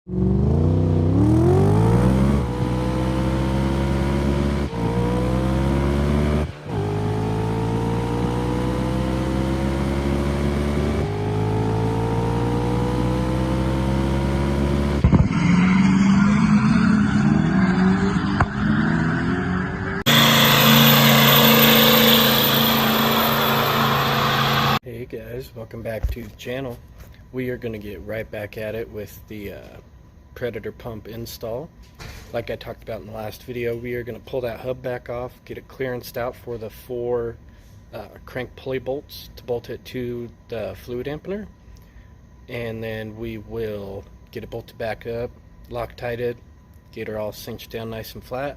Hey guys, welcome back to the channel. We are going to get right back at it with the Predator pump install. Like I talked about in the last video, we are going to pull that hub back off, get it clearanced out for the 4 crank pulley bolts to bolt it to the fluid dampener, and then we will get it bolted back up, Loctited, get her all cinched down nice and flat,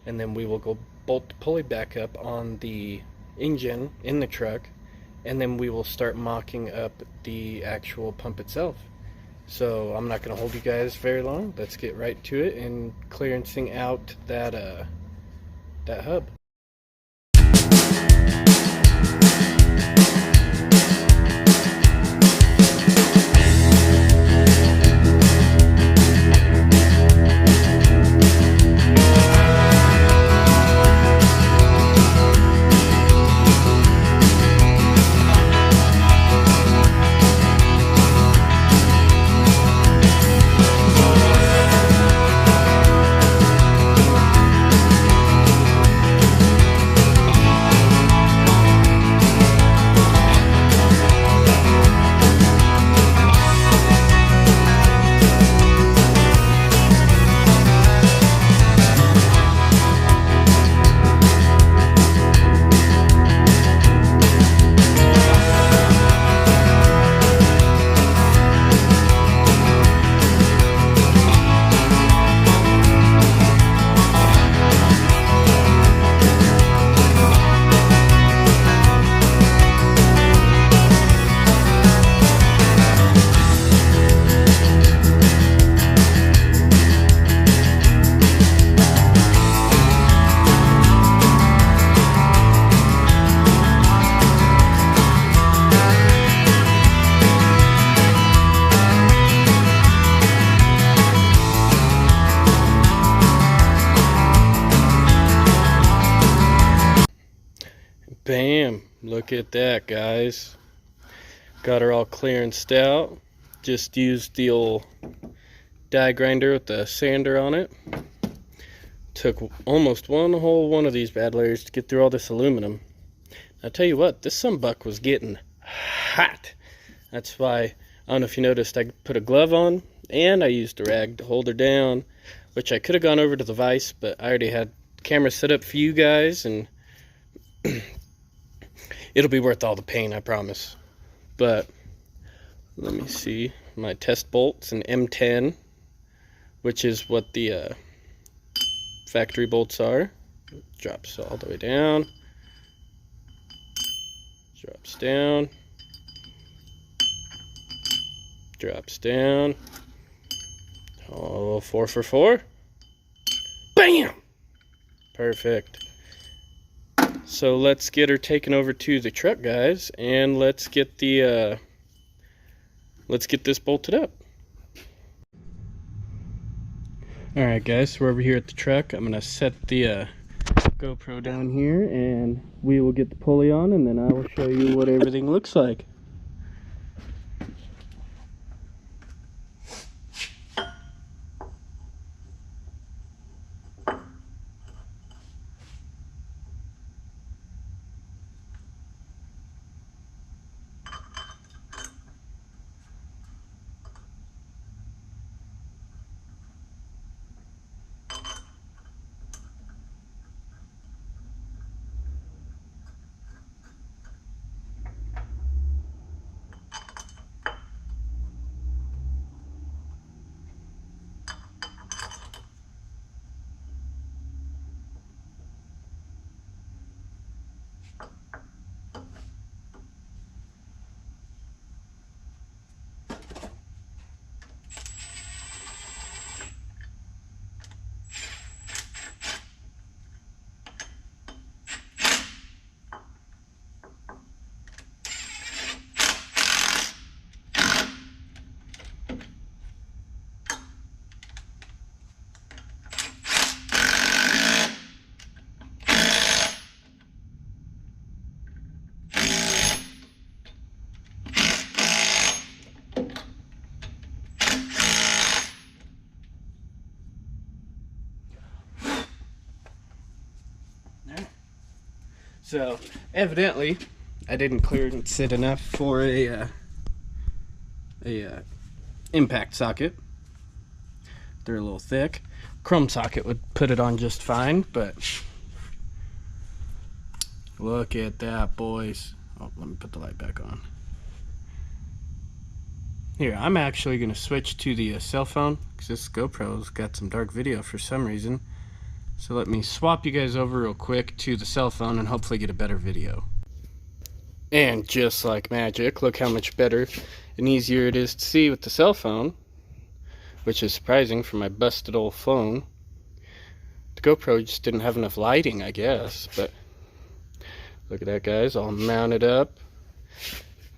and then we will go bolt the pulley back up on the engine in the truck, and then we will start mocking up the actual pump itself. So I'm not going to hold you guys very long. Let's get right to it and clearancing out that hub. Bam! Look at that, guys. Got her all clearanced out. Just used the old die grinder with the sander on it. Took almost one whole one of these bad layers to get through all this aluminum. I'll tell you what, this sunbuck was getting hot. That's why, I don't know if you noticed, I put a glove on and I used a rag to hold her down, which I could have gone over to the vise, but I already had the camera set up for you guys, and it'll be worth all the pain, I promise. But let me see, my test bolts, an M10, which is what the factory bolts are. Drops all the way down, drops down, drops down. Oh, 4 for 4. Bam! Perfect. So let's get her taken over to the truck, guys, and let's get this bolted up. Alright guys, so we're over here at the truck. I'm gonna set the GoPro down here and we will get the pulley on, and then I will show you what everything looks like. So evidently I didn't clearance it enough for a impact socket. They're a little thick. Chrome socket would put it on just fine, but look at that, boys. Oh, let me put the light back on. Here, I'm actually going to switch to the cell phone because this GoPro's got some dark video for some reason. So let me swap you guys over real quick to the cell phone and hopefully get a better video. And just like magic, look how much better and easier it is to see with the cell phone, which is surprising for my busted old phone. The GoPro just didn't have enough lighting, I guess, but look at that, guys, all mounted up.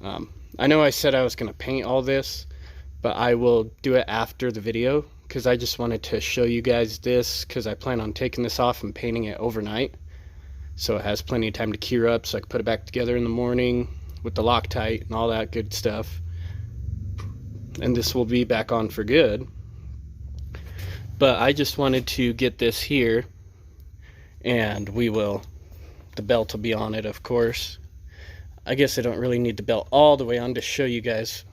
I know I said I was going to paint all this, but I will do it after the video because I just wanted to show you guys this because I plan on taking this off and painting it overnight. So it has plenty of time to cure up so I can put it back together in the morning with the Loctite and all that good stuff. And this will be back on for good. But I just wanted to get this here, and the belt will be on it, of course. I guess I don't really need the belt all the way on to show you guys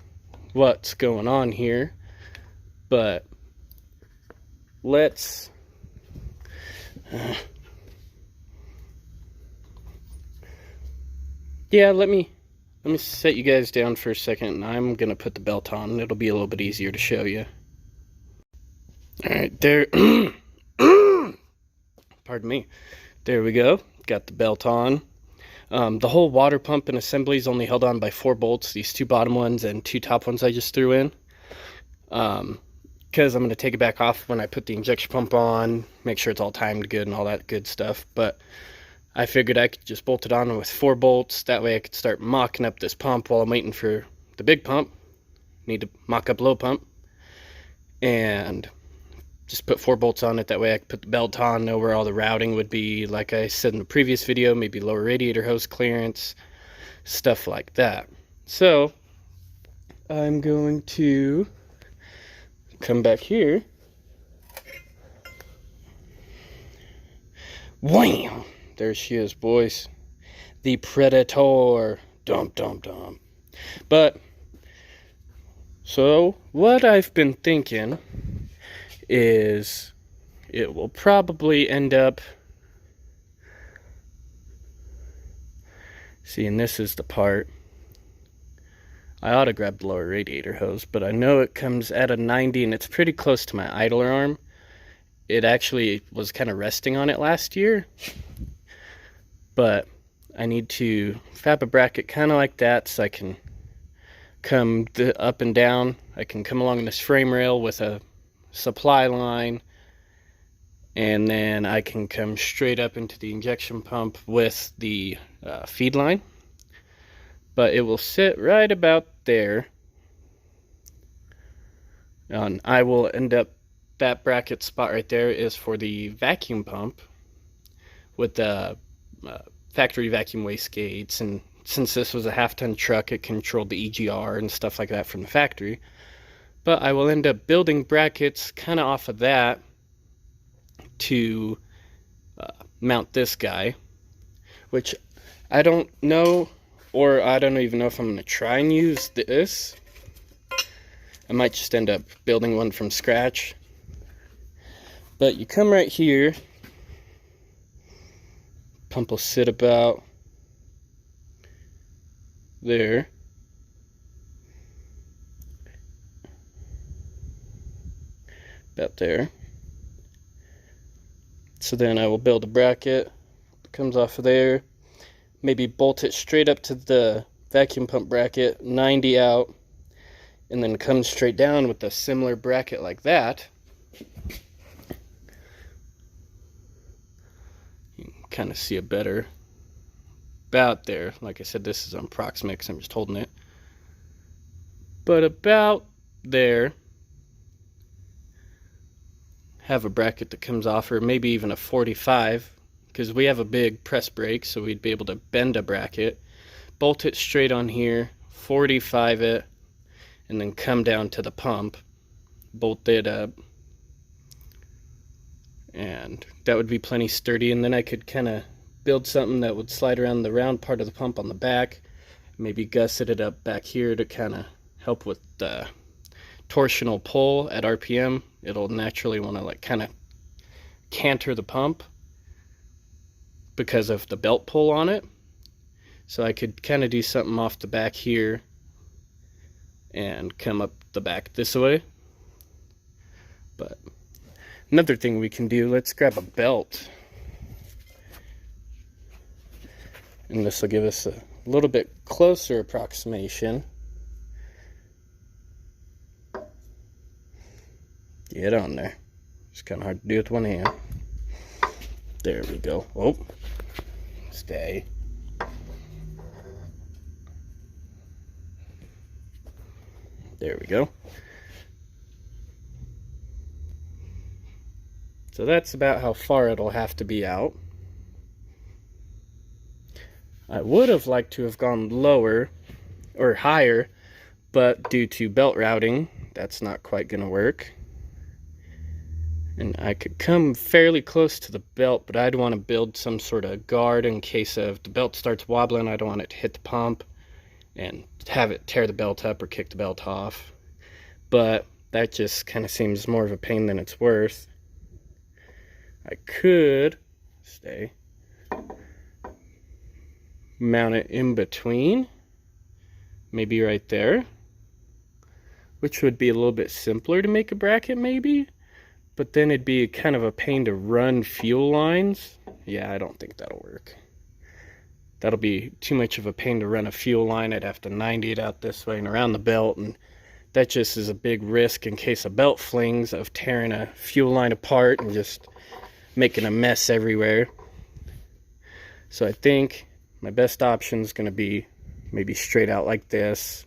what's going on here, but let's let me set you guys down for a second, and I'm gonna put the belt on. It'll be a little bit easier to show you. All right, there. Pardon me. There we go. Got the belt on. The whole water pump and assembly is only held on by 4 bolts, these 2 bottom ones and 2 top ones I just threw in. Because I'm going to take it back off when I put the injection pump on, make sure it's all timed good and all that good stuff. But I figured I could just bolt it on with 4 bolts. That way I could start mocking up this pump while I'm waiting for the big pump. Need to mock up low pump. And just put 4 bolts on it. That way I can put the belt on, know where all the routing would be, like I said in the previous video, maybe lower radiator hose clearance, stuff like that. So I'm going to come back here. Wham! There she is, boys. The Predator. Dum dum dum. But so what I've been thinking is it will probably end up, see, and this is the part, I ought to grab the lower radiator hose, but I know it comes at a 90 and it's pretty close to my idler arm. It actually was kind of resting on it last year, but I need to fab a bracket kind of like that so I can come up and down. I can come along this frame rail with a supply line, and then I can come straight up into the injection pump with the feed line. But it will sit right about there, and I will end up, that bracket spot right there is for the vacuum pump with the factory vacuum waste gates, and since this was a half-ton truck, it controlled the EGR and stuff like that from the factory. But I will end up building brackets kind of off of that to mount this guy, which I don't know, or I don't even know if I'm going to try and use this. I might just end up building one from scratch. But you come right here, pump will sit about there. About there. So then I will build a bracket, comes off of there, maybe bolt it straight up to the vacuum pump bracket, 90 out, and then come straight down with a similar bracket like that. You can kind of see it better about there. Like I said, this is on approximate because I'm just holding it. But about there, have a bracket that comes off, or maybe even a 45, because we have a big press brake, so we'd be able to bend a bracket, bolt it straight on here, 45 it, and then come down to the pump, bolt it up, and that would be plenty sturdy. And then I could kind of build something that would slide around the round part of the pump on the back, maybe gusset it up back here to kind of help with the torsional pull at RPM. It'll naturally want to like kind of canter the pump because of the belt pull on it. So I could kind of do something off the back here and come up the back this way. But another thing we can do, let's grab a belt. And this will give us a little bit closer approximation. Get on there. It's kind of hard to do with one hand. There we go. Oh, stay. There we go. So that's about how far it'll have to be out. I would have liked to have gone lower or higher, but due to belt routing, that's not quite going to work. And I could come fairly close to the belt, but I'd want to build some sort of guard in case of the belt starts wobbling. I don't want it to hit the pump and have it tear the belt up or kick the belt off. But that just kind of seems more of a pain than it's worth. I could mount it in between, maybe right there, which would be a little bit simpler to make a bracket maybe, but then it'd be kind of a pain to run fuel lines. Yeah, I don't think that'll work. That'll be too much of a pain to run a fuel line. I'd have to 90 it out this way and around the belt, and that just is a big risk in case a belt flings of tearing a fuel line apart and just making a mess everywhere. So I think my best option is going to be maybe straight out like this,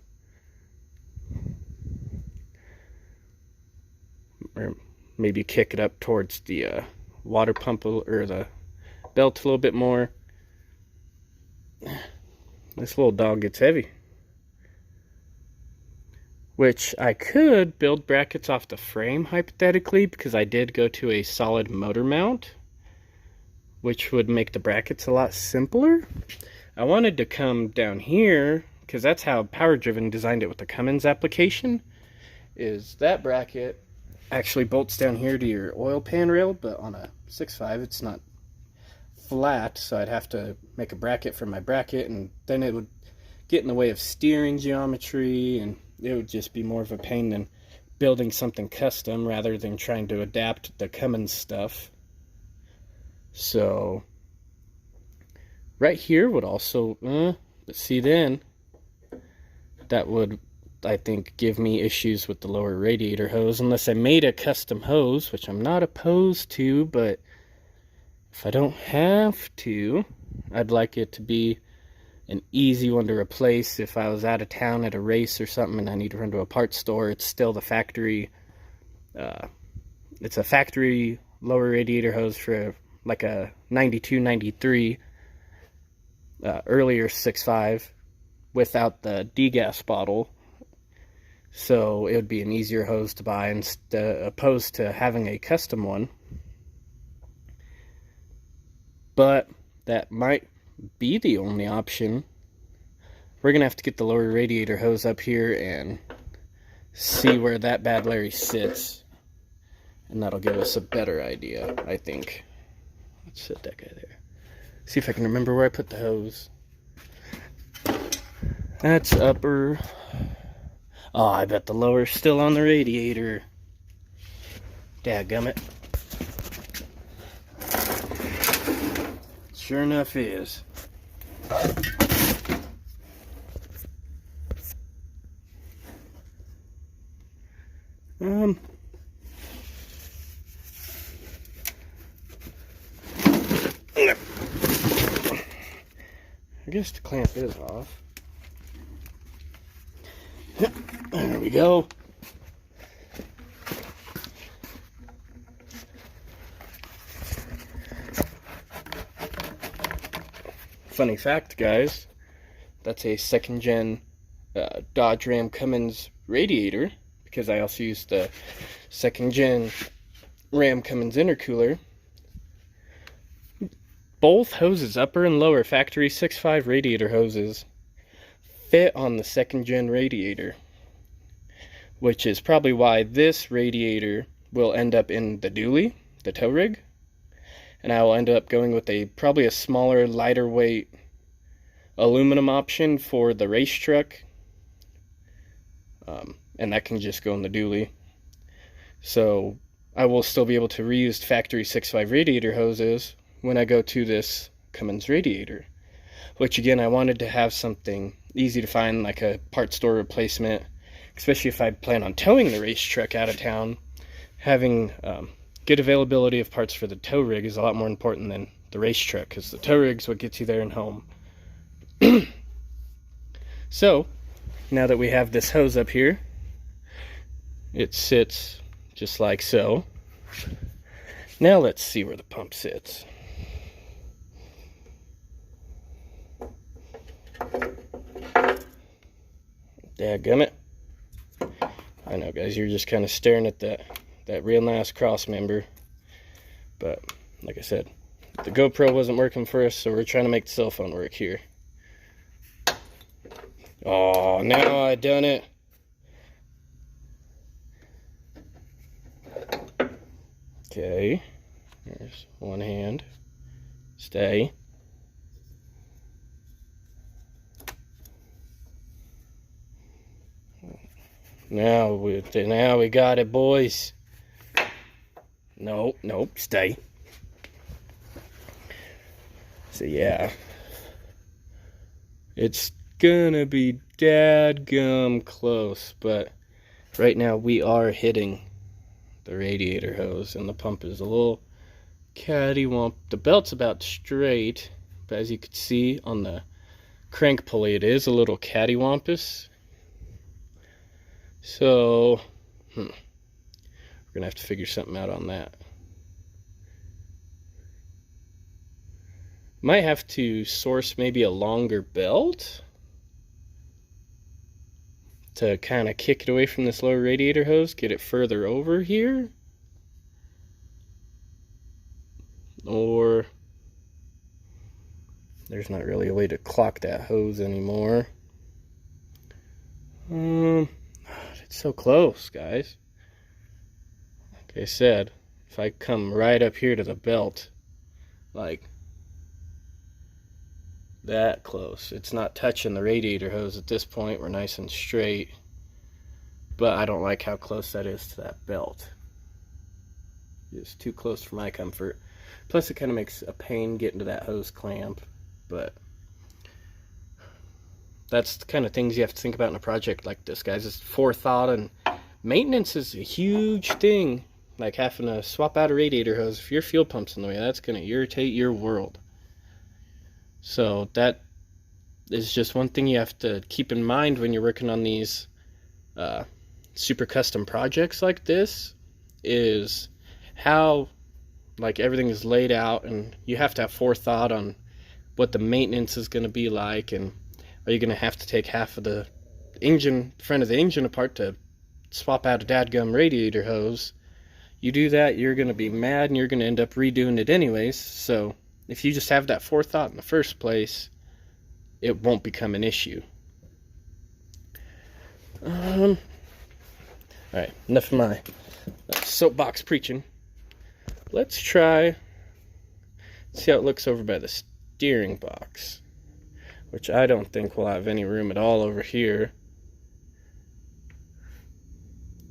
or maybe kick it up towards the water pump or the belt a little bit more. This little dog gets heavy. Which I could build brackets off the frame hypothetically, because I did go to a solid motor mount, which would make the brackets a lot simpler. I wanted to come down here because that's how Power Driven designed it with the Cummins application, is that bracket actually bolts down here to your oil pan rail, but on a 6.5 it's not flat, so I'd have to make a bracket for my bracket, and then it would get in the way of steering geometry, and it would just be more of a pain than building something custom rather than trying to adapt the Cummins stuff. So right here would also, but see, then that would, I think, give me issues with the lower radiator hose unless I made a custom hose, which I'm not opposed to, but if I don't have to, I'd like it to be an easy one to replace. If I was out of town at a race or something and I need to run to a parts store, it's still the factory, it's a factory lower radiator hose for like a 92, 93 earlier 6.5 without the degas bottle. So it would be an easier hose to buy opposed to having a custom one. But that might be the only option. We're gonna have to get the lower radiator hose up here and see where that bad Larry sits, and that'll give us a better idea, I think. Let's set that guy there. See if I can remember where I put the hose. That's upper. Oh, I bet the lower's still on the radiator. Dadgummit. Sure enough is. I guess the clamp is off. There we go. Funny fact, guys, that's a second gen Dodge Ram Cummins radiator, because I also used the second gen Ram Cummins intercooler. both hoses, upper and lower, factory 6.5 radiator hoses, fit on the 2nd gen radiator, which is probably why this radiator will end up in the dually, the tow rig, and I will end up going with probably a smaller, lighter weight aluminum option for the Racetruck, and that can just go in the dually. So I will still be able to reuse factory 6.5 radiator hoses when I go to this Cummins radiator, which again, I wanted to have something easy to find, like a part store replacement, especially if I plan on towing the Racetruck out of town. Having good availability of parts for the tow rig is a lot more important than the Racetruck, because the tow rig's what gets you there and home. So now that we have this hose up here, it sits just like so. Now let's see where the pump sits. Dadgummit. I know, guys, you're just kind of staring at that real nice cross member, but like I said, the GoPro wasn't working for us, so we're trying to make the cell phone work here. Oh, now I done it. Okay, there's one hand. Stay. Now we got it, boys. Nope, stay. So yeah, it's gonna be dadgum close, but right now we are hitting the radiator hose, and the pump is a little cattywomp. The belt's about straight, but as you can see on the crank pulley, it is a little cattywampus. So, we're gonna have to figure something out on that. Might have to source maybe a longer belt to kind of kick it away from this lower radiator hose, get it further over here. Or there's not really a way to clock that hose anymore. It's so close, guys. Like I said, if I come right up here to the belt, like that close, it's not touching the radiator hose at this point. We're nice and straight, but I don't like how close that is to that belt. It's too close for my comfort. Plus it kind of makes a pain getting to that hose clamp, but that's the kind of things you have to think about in a project like this, guys. It's forethought, and maintenance is a huge thing. Like having to swap out a radiator hose, if your fuel pump's in the way, that's going to irritate your world. So that is just one thing you have to keep in mind when you're working on these super custom projects like this, is how like everything is laid out, and you have to have forethought on what the maintenance is going to be like, and are you going to have to take half of the engine, front of the engine apart to swap out a dadgum radiator hose? You do that, you're going to be mad, and you're going to end up redoing it anyways. So if you just have that forethought in the first place, it won't become an issue. Alright, enough of my soapbox preaching. Let's try, see how it looks over by the steering box, which I don't think will have any room at all over here.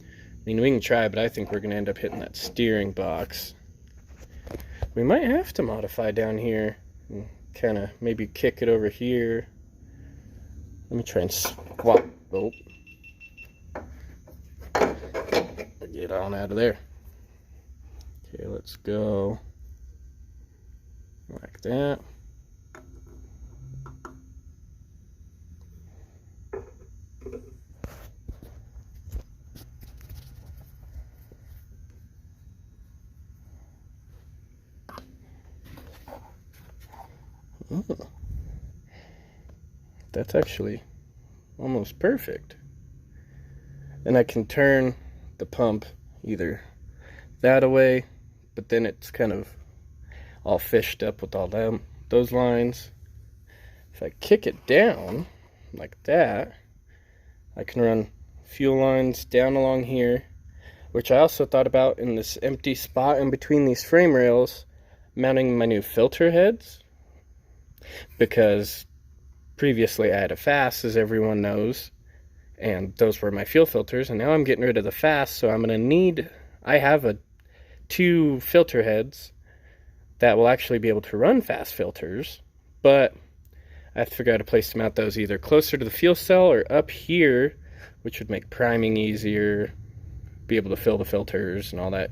I mean, we can try, but I think we're going to end up hitting that steering box. We might have to modify down here and kind of maybe kick it over here. Let me try and swap. Oh. Get on out of there. Okay, let's go like that. Oh, that's actually almost perfect. And I can turn the pump either that away, but then it's kind of all fished up with all those lines. If I kick it down like that, I can run fuel lines down along here, which I also thought about in this empty spot in between these frame rails, mounting my new filter heads, because previously I had a fast, as everyone knows, and those were my fuel filters, and now I'm getting rid of the fast, so I'm going to I have two filter heads that will actually be able to run fast filters, but I have to figure out a place to mount those either closer to the fuel cell or up here, which would make priming easier, be able to fill the filters and all that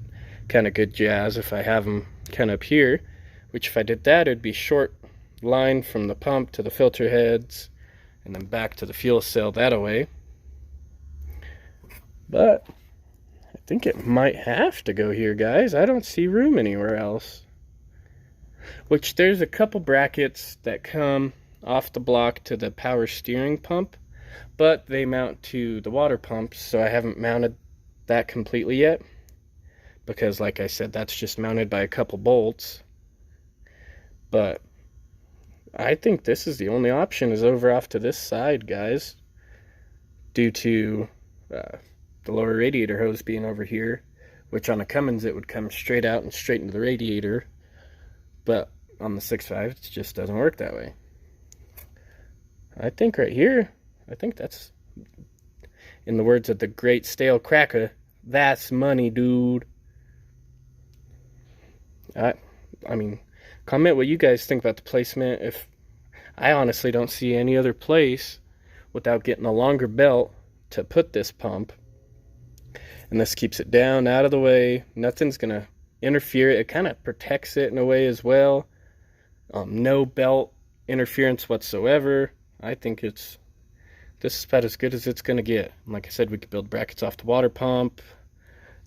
kind of good jazz if I have them kind of up here, which if I did that, it'd be short line from the pump to the filter heads and then back to the fuel cell that way. But I think it might have to go here, guys. I don't see room anywhere else. Which there's a couple brackets that come off the block to the power steering pump, but they mount to the water pumps, so I haven't mounted that completely yet, because like I said, that's just mounted by a couple bolts. But I think this is the only option, is over off to this side, guys, due to the lower radiator hose being over here, which on a Cummins it would come straight out and straight into the radiator, but on the 6.5 it just doesn't work that way. I think right here, I think that's, in the words of the great Stale Cracker, that's money, dude. I mean, comment what you guys think about the placement. If I honestly don't see any other place without getting a longer belt to put this pump. And this keeps it down, out of the way. Nothing's going to interfere. It kind of protects it in a way as well. No belt interference whatsoever. I think this is about as good as it's going to get. And like I said, we could build brackets off the water pump.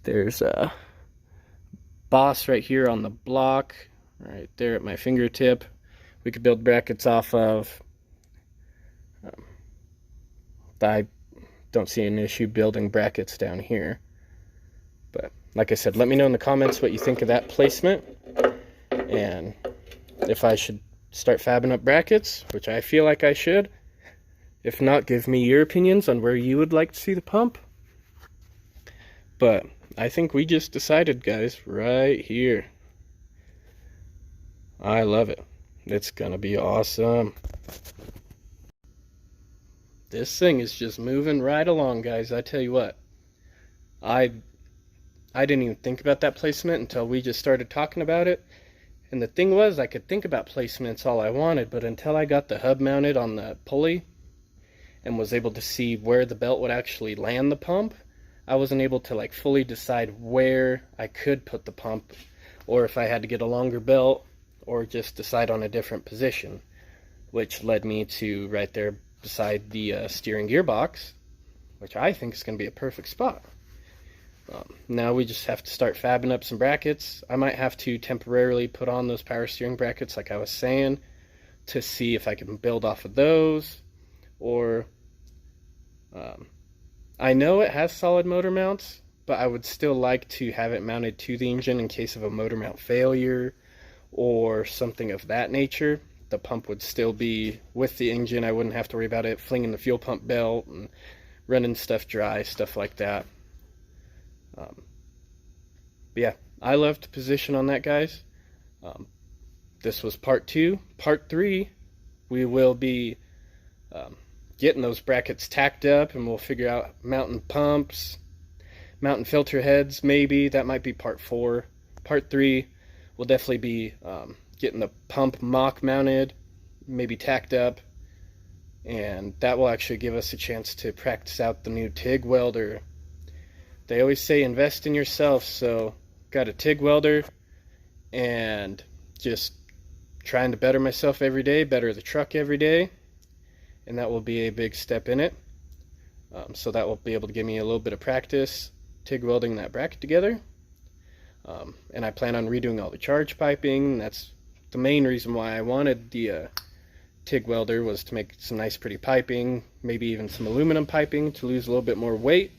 There's a boss right here on the block, right there at my fingertip. We could build brackets off of. I don't see an issue building brackets down here. But like I said, let me know in the comments what you think of that placement, and if I should start fabbing up brackets, which I feel like I should. If not, give me your opinions on where you would like to see the pump. But I think we just decided, guys, right here. I love it. It's gonna be awesome. This thing is just moving right along, guys. I tell you what, I didn't even think about that placement until we just started talking about it. And the thing was, I could think about placements all I wanted, but until I got the hub mounted on the pulley and was able to see where the belt would actually land the pump, I wasn't able to like fully decide where I could put the pump, or if I had to get a longer belt, or just decide on a different position, which led me to right there beside the steering gearbox, which I think is going to be a perfect spot. Now we just have to start fabbing up some brackets. I might have to temporarily put on those power steering brackets like I was saying, to see if I can build off of those, or I know it has solid motor mounts, but I would still like to have it mounted to the engine in case of a motor mount failure or something of that nature. The pump would still be with the engine. I wouldn't have to worry about it flinging the fuel pump belt and running stuff dry, stuff like that. But yeah, I love the position on that, guys. This was part 2. Part 3, we will be getting those brackets tacked up, and we'll figure out mounting pumps, mounting filter heads, maybe. That might be part 4. Part 3 will definitely be getting the pump mock mounted, maybe tacked up, and that will actually give us a chance to practice out the new TIG welder. They always say invest in yourself, so got a TIG welder and just trying to better myself every day, better the truck every day, and that will be a big step in it. So that will be able to give me a little bit of practice TIG welding that bracket together. And I plan on redoing all the charge piping. That's the main reason why I wanted the TIG welder, was to make some nice pretty piping, maybe even some aluminum piping to lose a little bit more weight,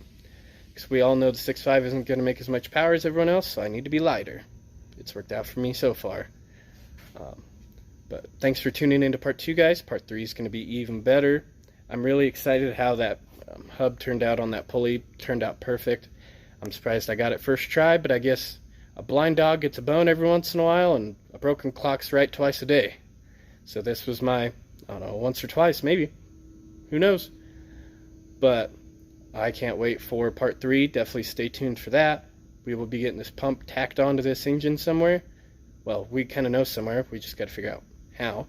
because we all know the 6.5 isn't going to make as much power as everyone else, so I need to be lighter. It's worked out for me so far. But thanks for tuning into part 2, guys. Part 3 is going to be even better. I'm really excited how that hub turned out on that pulley. Turned out perfect. I'm surprised I got it first try, but I guess a blind dog gets a bone every once in a while, and a broken clock's right twice a day. So this was my, I don't know, once or twice, maybe. Who knows? But I can't wait for part 3. Definitely stay tuned for that. We will be getting this pump tacked onto this engine somewhere. Well, we kind of know somewhere. We just got to figure out how.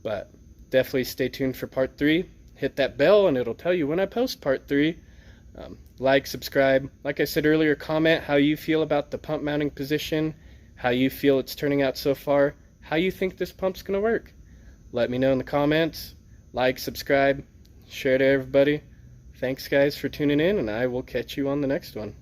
But definitely stay tuned for part 3. Hit that bell and it'll tell you when I post part 3. Like, subscribe. Like I said earlier, comment how you feel about the pump mounting position, how you feel it's turning out so far, how you think this pump's going to work. Let me know in the comments. Like, subscribe, share to everybody. Thanks, guys, for tuning in, and I will catch you on the next one.